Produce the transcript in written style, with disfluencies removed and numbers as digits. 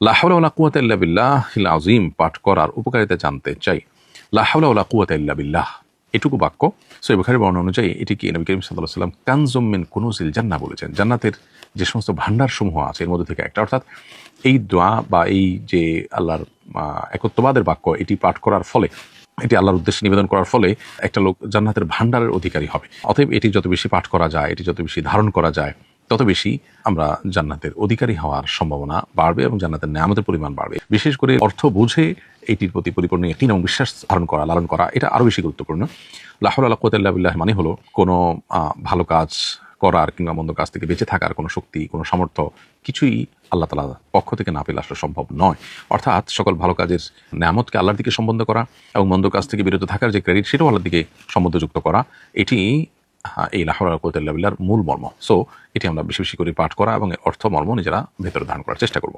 লা হাওলা ওয়ালা কুওয়াতা ইল্লা বিল্লাহিল আযীম পাঠ করার উপকারিতা জানতে চাই। লা হাওলা ওয়ালা কুওয়াতা ইল্লা বিল্লাহ এটুকু বাক্য সহিহ বুখারীর বর্ণনা অনুযায়ী এটিকে নবী করিম সাল্লাল্লাহু আলাইহি ওয়াসাল্লাম কানজুম মিন কুনুজিল জান্নাহ বলেছেন। জান্নাতের যে সমস্ত ভান্ডারসমূহ আছে এর মধ্যে থেকে একটা। অর্থাৎ এই দোয়া বা এই যে আল্লাহর একত্ববাদের বাক্য এটি পাঠ করার ফলে, এটি আল্লাহর উদ্দেশ্যে নিবেদন করার ফলে একটা লোক জান্নাতের ভান্ডারের অধিকারী হবে। অতএব এটি যত বেশি পাঠ করা যায়, এটি যত বেশি ধারণ করা যায়, তত বেশি আমরা জান্নাতের অধিকারী হওয়ার সম্ভাবনা বাড়বে এবং জান্নাতের নেয়ামতের পরিমাণ বাড়বে। বিশেষ করে অর্থ বুঝে এইটির প্রতি পরিপূর্ণ ইয়াকিন এবং বিশ্বাস ধারণ করা, লালন করা, এটা আরও বেশি গুরুত্বপূর্ণ। লা হাওলা ওয়ালা কুওয়াতা ইল্লা বিল্লাহ মানে হলো কোনো ভালো কাজ করার কিংবা মন্দ কাজ থেকে বেঁচে থাকার কোনো শক্তি, কোনো সামর্থ্য কিছুই আল্লাহ তাআলার পক্ষ থেকে না পেলে আসলে সম্ভব নয়। অর্থাৎ সকল ভালো কাজের নেয়ামতকে আল্লাহর দিকে সম্বন্ধ করা এবং মন্দ কাজ থেকে বিরত থাকার যে ক্রেডিট সেটাও আল্লাহর দিকে সম্বন্ধযুক্ত করা, এটি এই লা হাওলা ওয়ালা কুওয়াতা ইল্লা বিল্লাহর মূল মর্ম। সো এটি আমরা বেশি বেশি করে পাঠ করা এবং অর্থ মর্ম নিজেরা ভেতরে ধারণ করার চেষ্টা করব।